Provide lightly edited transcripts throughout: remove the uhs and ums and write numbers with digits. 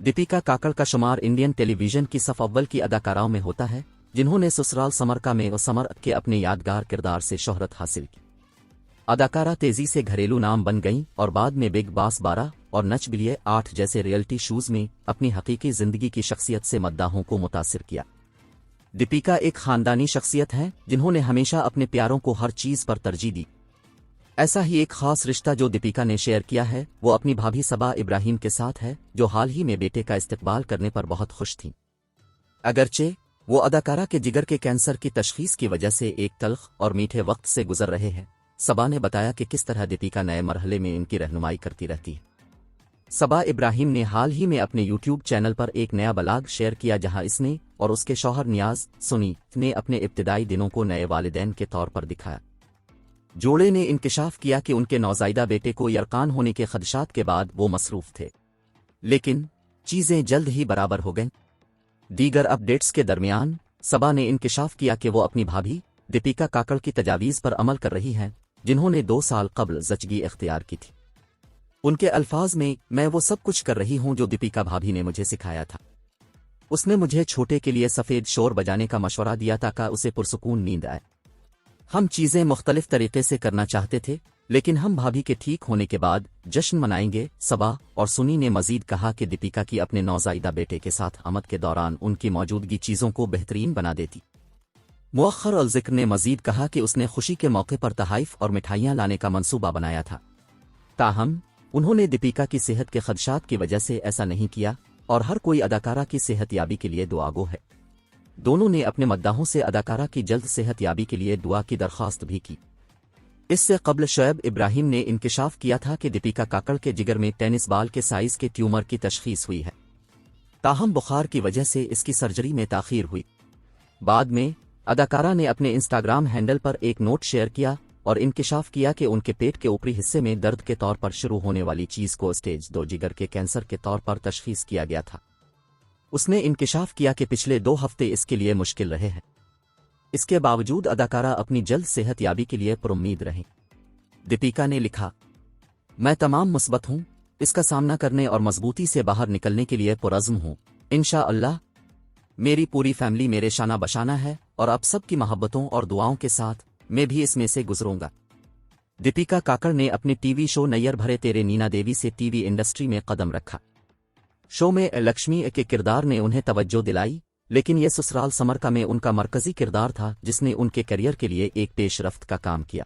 दीपिका काकड़ का शुमार Indian television की सफ अव्वल की अदाकाराओं में होता है, जिन्होंने ससुराल समरका में व समर के अपने यादगार किरदार से शोहरत हासिल की। अदाकारा तेजी से घरेलू नाम बन गईं और बाद में बिग बॉस 12 और नच बलिए 8 जैसे रियलिटी शोज में अपनी हकीकी जिंदगी की शख्सियत से मद्दाहों को मुतासिर किया। दीपिका एक खानदानी शख्सियत हैं जिन्होंने हमेशा अपने प्यारों को हर चीज पर तरजीह दी। ऐसा ही एक खास रिश्ता जो दीपिका ने शेयर किया है वो अपनी भाभी सबा इब्राहिम के साथ है, जो हाल ही में बेटे का इस्तकबाल करने पर बहुत खुश थीं। अगरचे वो अदाकारा के जिगर के कैंसर की तशखीस की वजह से एक तल्ख और मीठे वक्त से गुजर रहे हैं। सबा ने बताया कि किस तरह दीपिका नए मरहले में इनकी रहनुमाई करती रहती है। सबा इब्राहिम ने हाल ही में अपने यूट्यूब चैनल पर एक नया ब्लॉग शेयर किया, जहां इसने और उसके शौहर नियाज सुनी ने अपने इब्तिदाई दिनों को नए वालिदैन के तौर पर दिखाया। जोड़े ने इंकिशाफ किया कि उनके नौज़ायदा बेटे को यरकान होने के खदशात के बाद वो मसरूफ थे, लेकिन चीजें जल्द ही बराबर हो गईं। दीगर अपडेट्स के दरमियान सबा ने इंकिशाफ किया कि वो अपनी भाभी दीपिका काकड़ की तजावीज़ पर अमल कर रही हैं, जिन्होंने 2 साल कबल ज़चगी इख्तियार की थी। उनके अल्फाज में, मैं वो सब कुछ कर रही हूं जो दीपिका भाभी ने मुझे सिखाया था। उसने मुझे छोटे के लिए सफ़ेद शोर बजाने का मशवरा दिया ताकि उसे पुरसुकून नींद आए। हम चीज़ें मुख्तलिफ तरीके से करना चाहते थे, लेकिन हम भाभी के ठीक होने के बाद जश्न मनाएंगे। सबा और सुनी ने मजीद कहा कि दीपिका की अपने नौज़ायदा बेटे के साथ आमद के दौरान उनकी मौजूदगी चीज़ों को बेहतरीन बना देती। मुअख्खर अल ज़िक्र ने मजीद कहा कि उसने खुशी के मौके पर तहाइफ और मिठाइयाँ लाने का मंसूबा बनाया था, ताहम उन्होंने दीपिका की सेहत के खदशात की वजह से ऐसा नहीं किया और हर कोई अदाकारा की सेहतयाबी के लिए दुआगो है। दोनों ने अपने मद्दाहों से अदाकारा की जल्द सेहतयाबी के लिए दुआ की दरख्वास्त भी की। इससे कबल शोएब इब्राहिम ने इंकिशाफ किया था कि दीपिका काकड़ के जिगर में टेनिस बॉल के साइज के ट्यूमर की तशखीस हुई है, ताहम बुखार की वजह से इसकी सर्जरी में ताखीर हुई। बाद में अदाकारा ने अपने इंस्टाग्राम हैंडल पर एक नोट शेयर किया और इंकिशाफ किया कि उनके पेट के ऊपरी हिस्से में दर्द के तौर पर शुरू होने वाली चीज को स्टेज 2 जिगर के कैंसर के तौर पर तशखीस किया गया था। उसने इंकिशाफ किया कि पिछले 2 हफ्ते इसके लिए मुश्किल रहे हैं। इसके बावजूद अदाकारा अपनी जल्द सेहतयाबी के लिए पुरुम्मीद रहीं। दीपिका ने लिखा, मैं तमाम मुस्बत हूं, इसका सामना करने और मजबूती से बाहर निकलने के लिए पुरअज़्म हूं। इंशाअल्लाह मेरी पूरी फैमिली मेरे शाना बशाना है और आप सब की मोहब्बतों और दुआओं के साथ मैं भी इसमें से गुजरूंगा। दीपिका काकड़ ने अपने टीवी शो नैयर भरे तेरे नीना देवी से टीवी इंडस्ट्री में कदम रखा। शो में लक्ष्मी के किरदार ने उन्हें तवज्जो दिलाई, लेकिन यह ससुराल समरका में उनका मरकजी किरदार था जिसने उनके करियर के लिए एक पेशरफ्त का काम किया।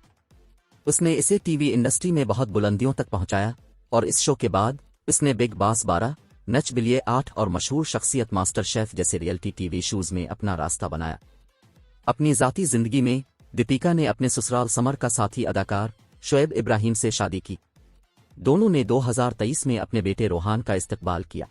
उसने इसे टीवी इंडस्ट्री में बहुत बुलंदियों तक पहुंचाया और इस शो के बाद इसने बिग बॉस 12, नच बलिए 8 और मशहूर शख्सियत मास्टर शेफ जैसे रियलिटी टीवी शोज में अपना रास्ता बनाया। अपनी ज़ाती जिंदगी में दीपिका ने अपने ससुराल समर का साथी अदाकार शोएब इब्राहिम से शादी की। दोनों ने 2023 में अपने बेटे रोहान का इस्तकबाल किया।